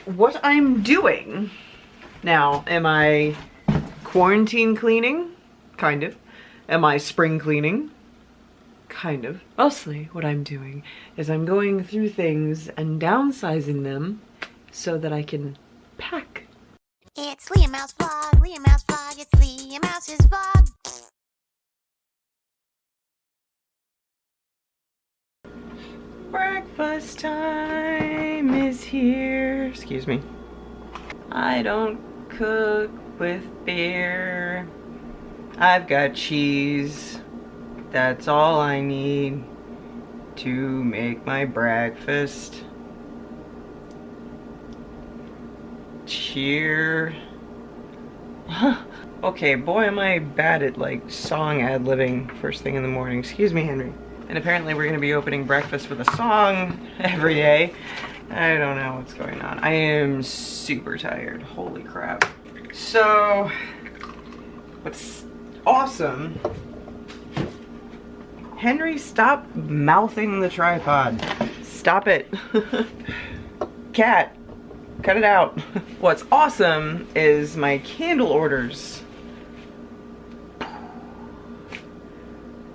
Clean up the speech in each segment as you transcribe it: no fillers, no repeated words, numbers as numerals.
what I'm doing now. Am I quarantine cleaning? Kind of. Am I spring cleaning? Kind of. Mostly what I'm doing is I'm going through things and downsizing them so that I can pack. It's LeahMouseVlog, LeahMouseVlog, it's LeahMouse's vlog. Breakfast time is here. Excuse me. I don't cook with beer. I've got cheese. That's all I need to make my breakfast. Cheer. Okay, boy am I bad at like song ad-libbing first thing in the morning. Excuse me, Henry. And apparently we're gonna be opening breakfast with a song every day. I don't know what's going on. I am super tired, holy crap. So, what's awesome, Henry, stop mouthing the tripod. Stop it. Cat, cut it out. What's awesome is my candle orders.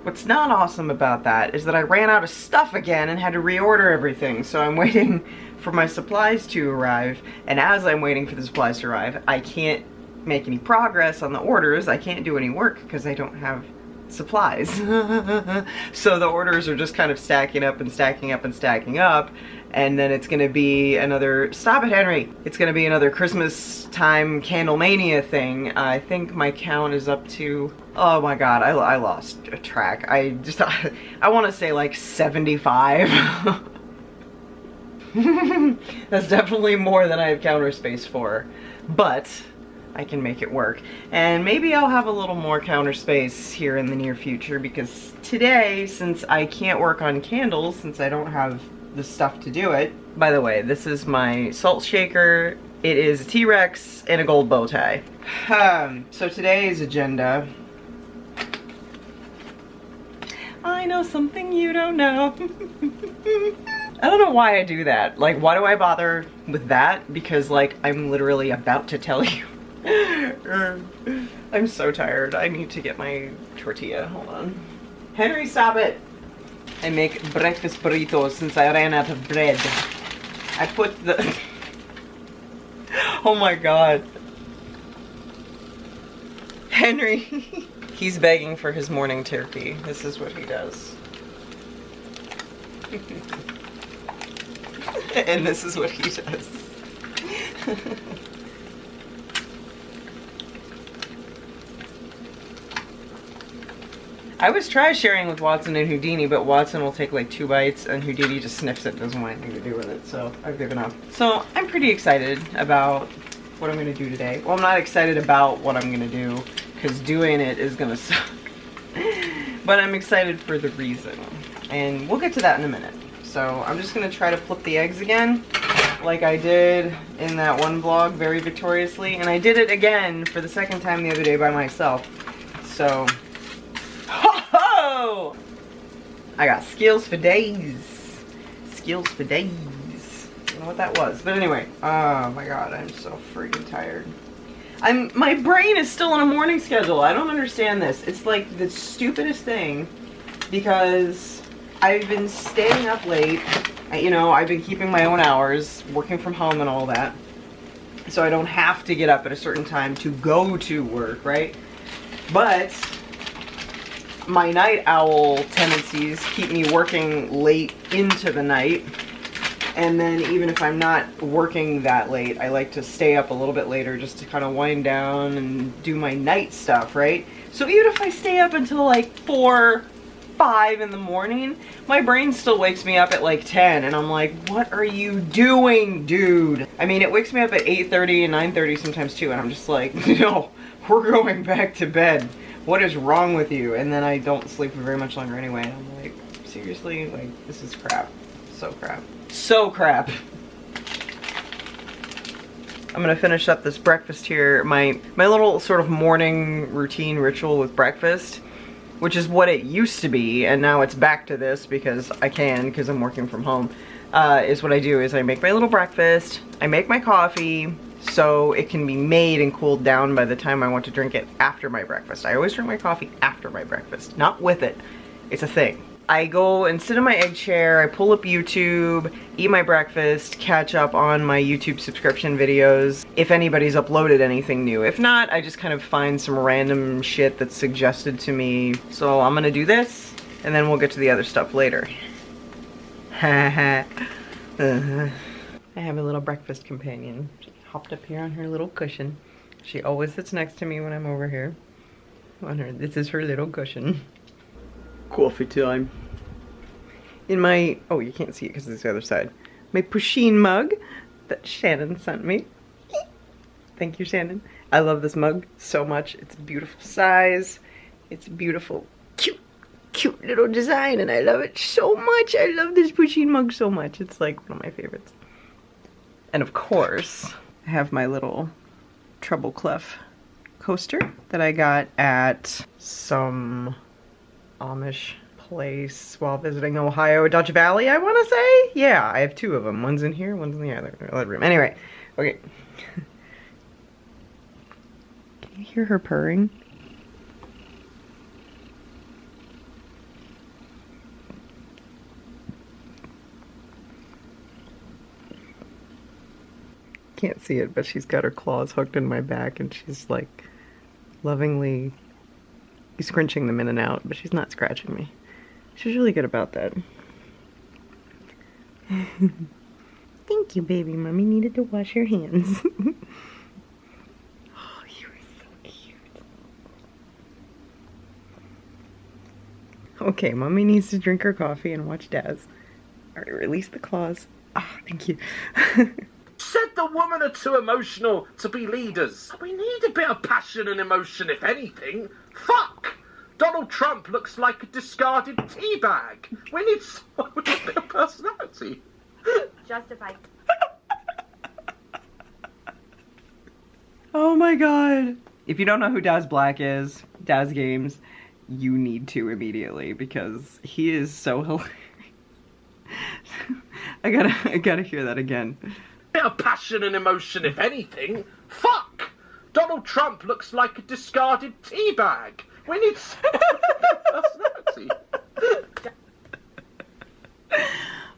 What's not awesome about that is that I ran out of stuff again and had to reorder everything. So I'm waiting for my supplies to arrive. And as I'm waiting for the supplies to arrive, I can't make any progress on the orders. I can't do any work because I don't have supplies. So the orders are just kind of stacking up and stacking up and stacking up. And then it's gonna be another, stop it, Henry. It's gonna be another Christmas time Candlemania thing. I think my count is up to, oh my God, I lost track. I wanna say like 75. That's definitely more than I have counter space for, but I can make it work. And maybe I'll have a little more counter space here in the near future, because today, since I can't work on candles, since I don't have the stuff to do it. By the way, this is my salt shaker. It is a T-Rex and a gold bow tie. So today's agenda. I know something you don't know. I don't know why I do that. Like, why do I bother with that? Because, like, I'm literally about to tell you. I'm so tired. I need to get my tortilla. Hold on. Henry, stop it. I make breakfast burritos since I ran out of bread. I put the... Oh my God. Henry. He's begging for his morning turkey. This is what he does. And this is what he does. I was try sharing with Watson and Houdini, but Watson will take like 2 bites and Houdini just sniffs it and doesn't want anything to do with it, so I've given up. So I'm pretty excited about what I'm gonna do today. Well, I'm not excited about what I'm gonna do, because doing it is gonna suck. But I'm excited for the reason, and we'll get to that in a minute. So I'm just gonna try to flip the eggs again, like I did in that one vlog very victoriously, and I did it again for the second time the other day by myself. So, ho-ho! I got skills for days. Skills for days. I don't know what that was, but anyway. Oh my God, I'm so freaking tired. My brain is still on a morning schedule. I don't understand this. It's like the stupidest thing, because I've been staying up late. You know, I've been keeping my own hours, working from home and all that. So I don't have to get up at a certain time to go to work, right? But my night owl tendencies keep me working late into the night. And then even if I'm not working that late, I like to stay up a little bit later just to kind of wind down and do my night stuff, right? So even if I stay up until like 4, 5 in the morning, my brain still wakes me up at like 10, and I'm like, what are you doing, dude? I mean, it wakes me up at 8:30 and 9:30 sometimes too, and I'm just like, no, we're going back to bed. What is wrong with you? And then I don't sleep for very much longer anyway. And I'm like, seriously? Like, this is crap. So crap. So crap. I'm gonna finish up this breakfast here. My little sort of morning routine ritual with breakfast, which is what it used to be, and now it's back to this because I can, because I'm working from home. is what I do is I make my little breakfast, I make my coffee, so it can be made and cooled down by the time I want to drink it after my breakfast. I always drink my coffee after my breakfast, not with it. It's a thing. I go and sit in my egg chair, I pull up YouTube, eat my breakfast, catch up on my YouTube subscription videos, if anybody's uploaded anything new. If not, I just kind of find some random shit that's suggested to me. So I'm gonna do this, and then we'll get to the other stuff later. I have a little breakfast companion. She hopped up here on her little cushion. She always sits next to me when I'm over here. This is her little cushion. Coffee time. In my, oh, you can't see it because it's the other side. My Pusheen mug that Shannon sent me. Thank you, Shannon. I love this mug so much. It's a beautiful size. It's a beautiful, cute little design, and I love it so much. I love this Pusheen mug so much. It's like one of my favorites. And of course, I have my little treble clef coaster that I got at some Amish place while visiting Ohio, Dutch Valley, I want to say? Yeah, I have two of them. One's in here, one's in the other room. Anyway, okay. Can you hear her purring? Can't see it, but she's got her claws hooked in my back and she's like lovingly scrunching them in and out, but she's not scratching me. She's really good about that. Thank you, baby. Mommy needed to wash your hands. Oh, you are so cute. Okay, Mommy needs to drink her coffee and watch Daz. Alright, release the claws. Ah, thank you. Said the women are too emotional to be leaders. We need a bit of passion and emotion, if anything. Fuck! Donald Trump looks like a discarded teabag. We need someone with a bit of personality. Justified. Oh my god. If you don't know who Daz Black is, Daz Games, you need to immediately because he is so hilarious. I gotta hear that again. Bit of passion and emotion, if anything. Fuck! Donald Trump looks like a discarded teabag. We need someone with personality.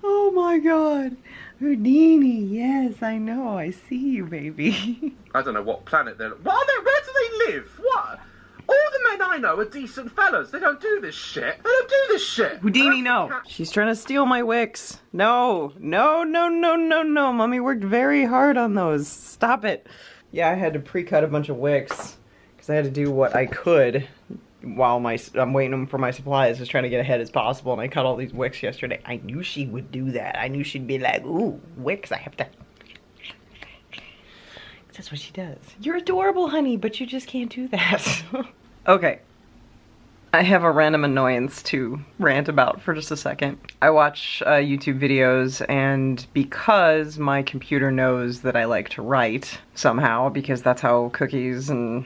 Oh my god. Houdini, yes, I know. I see you, baby. I don't know what planet they're... What are they? Where do they live? What? All the men I know are decent fellas. They don't do this shit. They don't do this shit. Houdini, no. She's trying to steal my wicks. No. No, no, no, no, no. Mommy worked very hard on those. Stop it. Yeah, I had to pre-cut a bunch of wicks because I had to do what I could while I'm waiting for my supplies, just trying to get ahead as possible, and I cut all these wicks yesterday. I knew she would do that. I knew she'd be like, ooh, wicks, I have to... That's what she does. You're adorable, honey, but you just can't do that. Okay. I have a random annoyance to rant about for just a second. I watch YouTube videos, and because my computer knows that I like to write somehow, because that's how cookies and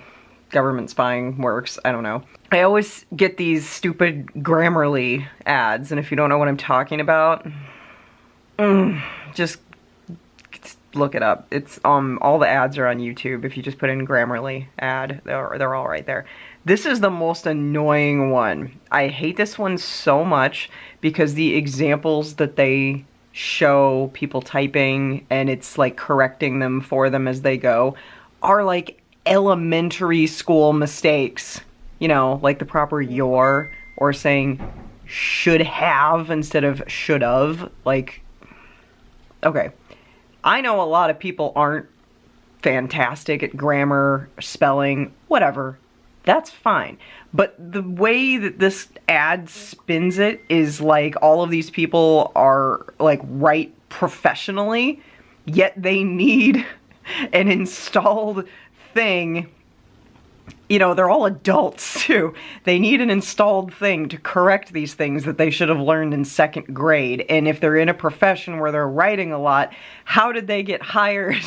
government spying works, I don't know. I always get these stupid Grammarly ads, and if you don't know what I'm talking about, just look it up. It's all the ads are on YouTube. If you just put in Grammarly ad, they're all right there. This is the most annoying one. I hate this one so much because the examples that they show people typing and it's like correcting them for them as they go are like elementary school mistakes. You know, like the proper your, or saying should have instead of should have. Like, okay. I know a lot of people aren't fantastic at grammar, spelling, whatever. That's fine. But the way that this ad spins it is like all of these people are like write professionally, yet they need an installed thing. You know, they're all adults too. They need an installed thing to correct these things that they should have learned in second grade. And if they're in a profession where they're writing a lot, how did they get hired?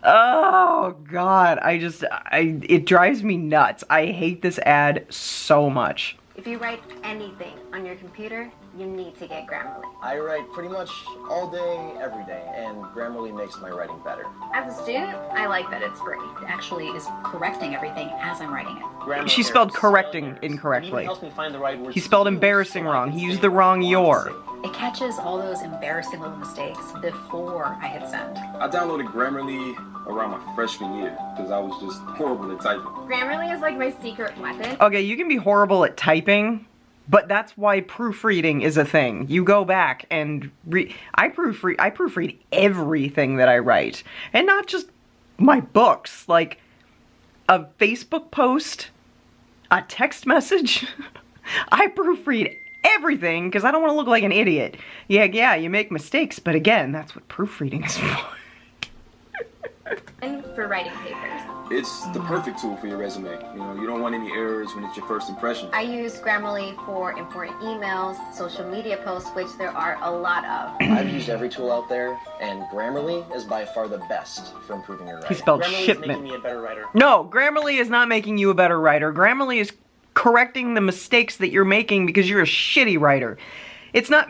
Oh God, it drives me nuts. I hate this ad so much. If you write anything on your computer, you need to get Grammarly. I write pretty much all day, every day, and Grammarly makes my writing better. As a student, I like that it's free. It actually is correcting everything as I'm writing it. Grammar She spelled errors, correcting spelling errors. incorrectly. It even helps me find the right words He to spelled use embarrassing so I wrong. can He say used the what I wrong want to your. say. It catches all those embarrassing little mistakes before I hit send. I downloaded Grammarly around my freshman year because I was just horrible at typing. Grammarly is like my secret weapon. Okay, you can be horrible at typing, but that's why proofreading is a thing. You go back and I proofread everything that I write, and not just my books. Like a Facebook post, a text message. I proofread everything because I don't want to look like an idiot. Yeah, you make mistakes, but again, that's what proofreading is for. And for writing papers. It's the perfect tool for your resume. You know, you don't want any errors when it's your first impression. I use Grammarly for important emails, social media posts, which there are a lot of. I've used every tool out there, and Grammarly is by far the best for improving your writing. He spelled Grammarly is shipment. making me a better writer. No, Grammarly is not making you a better writer. Grammarly is correcting the mistakes that you're making because you're a shitty writer. It's not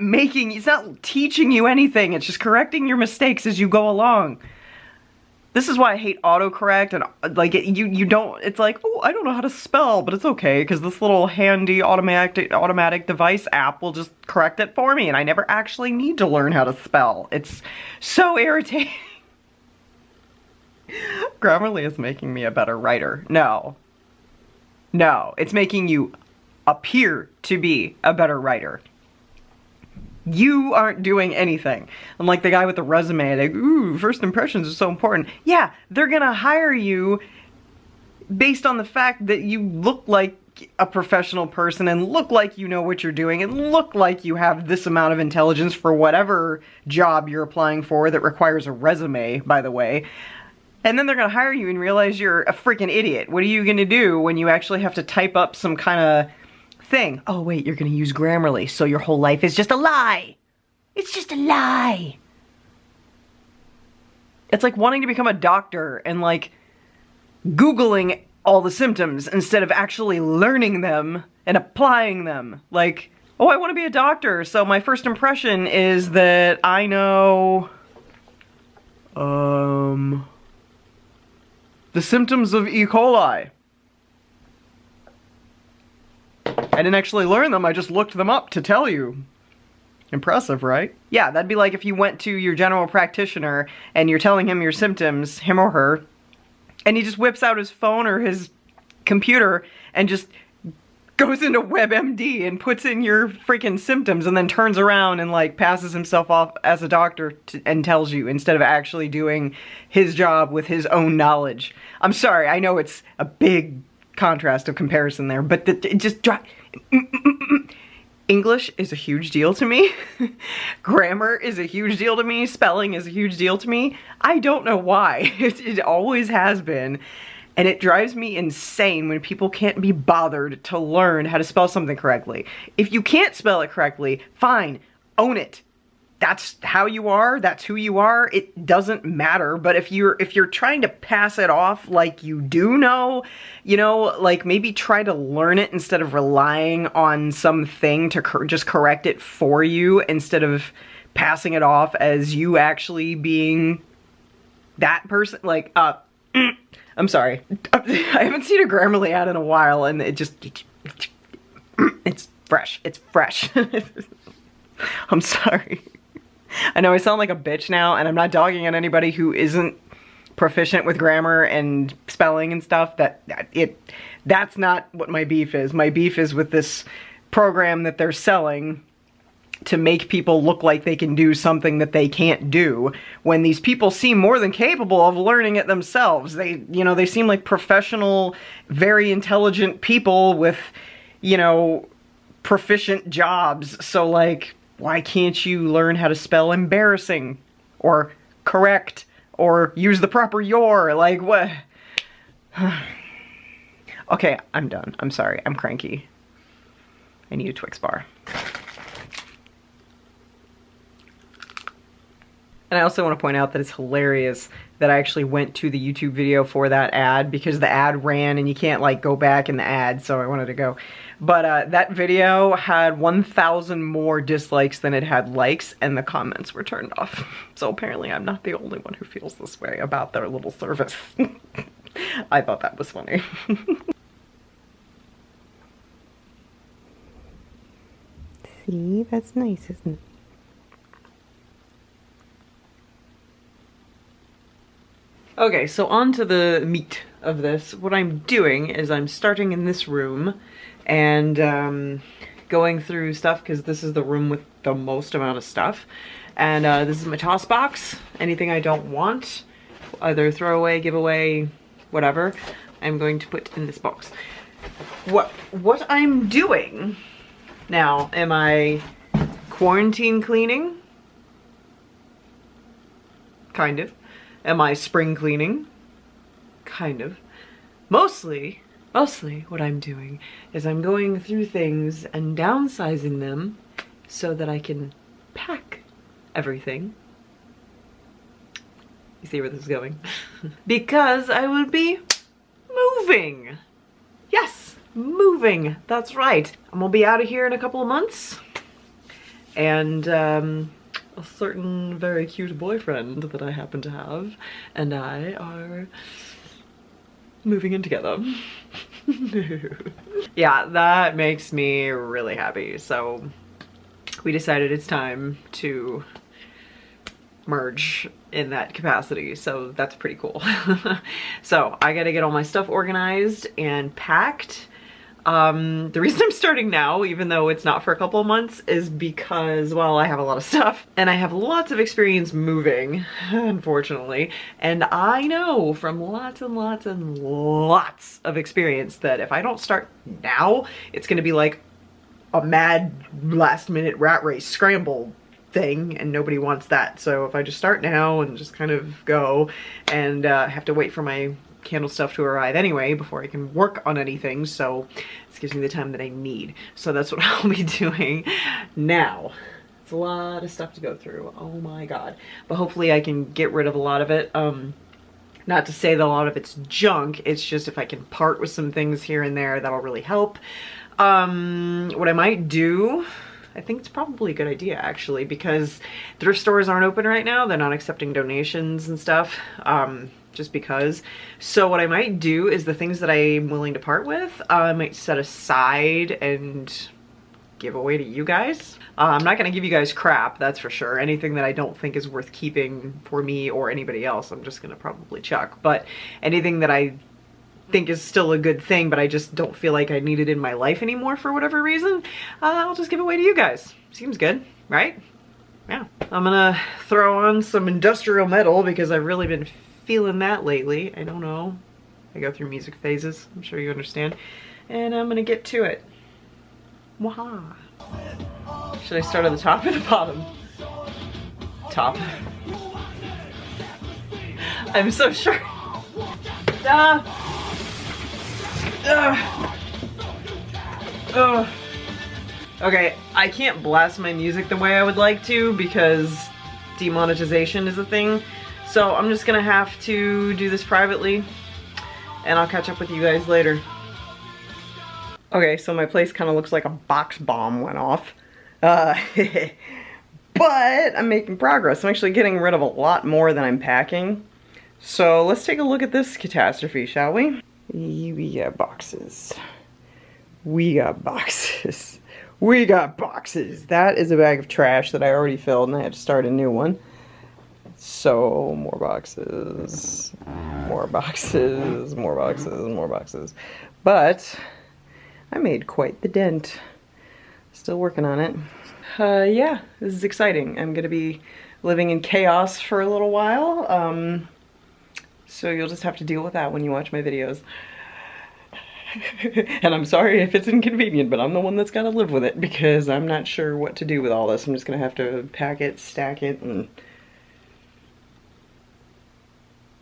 teaching you anything. It's just correcting your mistakes as you go along. This is why I hate autocorrect, and like you don't. It's like, oh, I don't know how to spell, but it's okay because this little handy automatic device app will just correct it for me, and I never actually need to learn how to spell. It's so irritating. Grammarly is making me a better writer. No, it's making you appear to be a better writer. You aren't doing anything. I'm like the guy with the resume, like, ooh, first impressions are so important. Yeah, they're gonna hire you based on the fact that you look like a professional person and look like you know what you're doing and look like you have this amount of intelligence for whatever job you're applying for that requires a resume, by the way. And then they're gonna hire you and realize you're a freaking idiot. What are you gonna do when you actually have to type up some kind of thing? Oh wait, you're gonna use Grammarly, so your whole life is just a lie. It's just a lie. It's like wanting to become a doctor and like Googling all the symptoms instead of actually learning them and applying them. Like, oh, I want to be a doctor, so my first impression is that I know the symptoms of E. coli. I didn't actually learn them, I just looked them up to tell you. Impressive, right? Yeah, that'd be like if you went to your general practitioner and you're telling him your symptoms, him or her, and he just whips out his phone or his computer and just goes into WebMD and puts in your freaking symptoms and then turns around and like passes himself off as a doctor and tells you instead of actually doing his job with his own knowledge. I'm sorry, I know it's a big contrast of comparison there, but it just English is a huge deal to me. Grammar is a huge deal to me. Spelling is a huge deal to me. I don't know why. It always has been. And it drives me insane when people can't be bothered to learn how to spell something correctly. If you can't spell it correctly, fine, own it. That's how you are, that's who you are, it doesn't matter. But if you're trying to pass it off like you do know, you know, like maybe try to learn it instead of relying on something to just correct it for you instead of passing it off as you actually being that person. Like, I'm sorry. I haven't seen a Grammarly ad in a while and it's fresh. It's fresh. I'm sorry. I know I sound like a bitch now, and I'm not dogging on anybody who isn't proficient with grammar and spelling and stuff. That's not what my beef is. My beef is with this program that they're selling to make people look like they can do something that they can't do, when these people seem more than capable of learning it themselves. They seem like professional, very intelligent people with, proficient jobs. So like, why can't you learn how to spell embarrassing or correct or use the proper your? Like, what? Okay, I'm done. I'm sorry. I'm cranky. I need a Twix bar. And I also want to point out that it's hilarious that I actually went to the YouTube video for that ad because the ad ran and you can't like go back in the ad, so I wanted to go. But that video had 1,000 more dislikes than it had likes, and the comments were turned off. So apparently I'm not the only one who feels this way about their little service. I thought that was funny. See, that's nice, isn't it? Okay, so on to the meat of this. What I'm doing is I'm starting in this room and going through stuff because this is the room with the most amount of stuff. And this is my toss box. Anything I don't want, either throw away, give away, whatever, I'm going to put in this box. What I'm doing now, am I quarantine cleaning? Kind of. Am I spring cleaning? Kind of. Mostly what I'm doing is I'm going through things and downsizing them so that I can pack everything. You see where this is going? Because I will be moving. Yes, moving. That's right. I'm gonna be out of here in a couple of months. And a certain very cute boyfriend that I happen to have and I are moving in together. Yeah, that makes me really happy. So we decided it's time to merge in that capacity, so that's pretty cool. So I gotta get all my stuff organized and packed. The reason I'm starting now, even though it's not for a couple of months, is because, well, I have a lot of stuff and I have lots of experience moving, unfortunately. And I know from lots and lots and lots of experience that if I don't start now, it's gonna be like a mad last minute rat race scramble thing, and nobody wants that. So if I just start now and just kind of go and have to wait for my candle stuff to arrive anyway before I can work on anything, so this gives me the time that I need. So that's what I'll be doing now. It's a lot of stuff to go through, oh my god, but hopefully I can get rid of a lot of it. Not to say that a lot of it's junk, it's just if I can part with some things here and there, that'll really help. What I might do, I think it's probably a good idea actually, because thrift stores aren't open right now. They're not accepting donations and stuff, just because. So what I might do is the things that I'm willing to part with, I might set aside and give away to you guys. I'm not gonna give you guys crap, that's for sure. Anything that I don't think is worth keeping for me or anybody else, I'm just gonna probably chuck. But anything that I think is still a good thing, but I just don't feel like I need it in my life anymore for whatever reason, I'll just give away to you guys. Seems good, right? Yeah. I'm gonna throw on some industrial metal because I've really been feeling that lately. I don't know. I go through music phases, I'm sure you understand. And I'm gonna get to it. Waha. Should I start at the top or the bottom? Top. I'm so sure. Okay, I can't blast my music the way I would like to because demonetization is a thing. So I'm just gonna have to do this privately and I'll catch up with you guys later. Okay, so my place kind of looks like a box bomb went off. But I'm making progress. I'm actually getting rid of a lot more than I'm packing. So let's take a look at this catastrophe, shall we? We got boxes. We got boxes. We got boxes. That is a bag of trash that I already filled and I had to start a new one. So, more boxes. More boxes. More boxes. More boxes. But I made quite the dent. Still working on it. Yeah, this is exciting. I'm gonna be living in chaos for a little while. So you'll just have to deal with that when you watch my videos. And I'm sorry if it's inconvenient, but I'm the one that's gotta live with it because I'm not sure what to do with all this. I'm just gonna have to pack it, stack it, and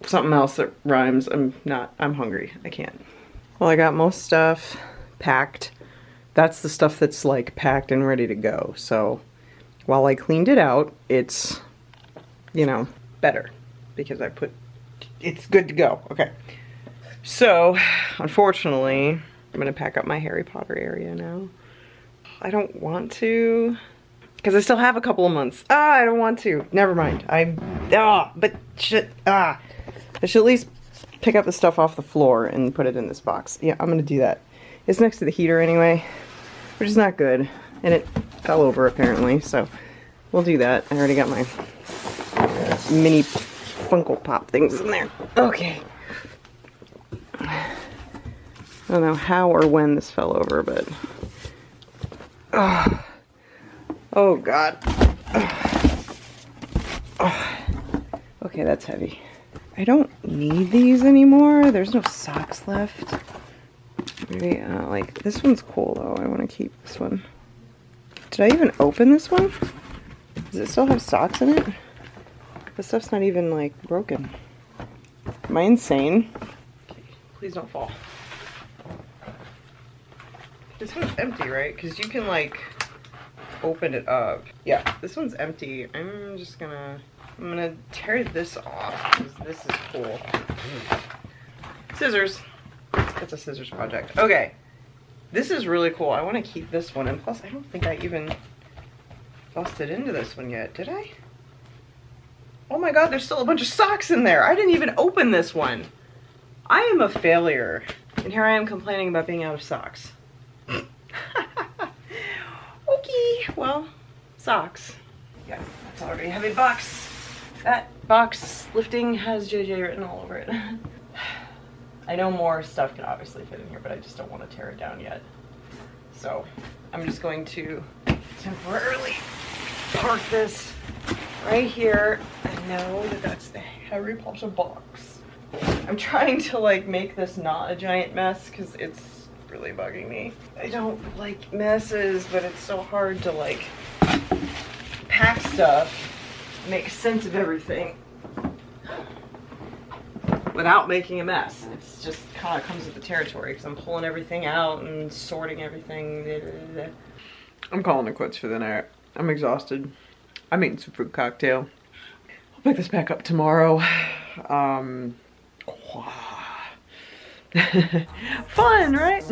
something else that rhymes. I'm hungry. I can't. Well, I got most stuff packed. That's the stuff that's like packed and ready to go. So while I cleaned it out, it's you know, better because it's good to go. Okay. So, unfortunately, I'm gonna pack up my Harry Potter area now. I don't want to, because I still have a couple of months. I don't want to. Never mind. I should at least pick up the stuff off the floor and put it in this box. Yeah, I'm gonna do that. It's next to the heater anyway, which is not good. And it fell over apparently, so we'll do that. I already got my mini Funko Pop things in there. Okay. I don't know how or when this fell over, but... Oh God. Okay, that's heavy. I don't need these anymore. There's no socks left. Maybe, like, this one's cool though. I want to keep this one. Did I even open this one? Does it still have socks in it? This stuff's not even, like, broken. Am I insane? Okay, please don't fall. This one's empty, right? Because you can, like, open it up. Yeah, this one's empty. I'm gonna tear this off because this is cool. Scissors. It's a scissors project. Okay. This is really cool. I want to keep this one. And plus, I don't think I even busted into this one yet. Did I? Oh my God, there's still a bunch of socks in there. I didn't even open this one. I am a failure. And here I am complaining about being out of socks. Okay, well, socks. Yeah, that's already a heavy box. That box lifting has JJ written all over it. I know more stuff can obviously fit in here, but I just don't want to tear it down yet. So I'm just going to temporarily park this right here. I know that that's the Harry Potter box. I'm trying to like make this not a giant mess because it's really bugging me. I don't like messes, but it's so hard to like pack stuff, make sense of everything without making a mess. It's just kind of comes with the territory because I'm pulling everything out and sorting everything. I'm calling it quits for the night. I'm exhausted. I'm eating some fruit cocktail. I'll pick this back up tomorrow. Fun, right?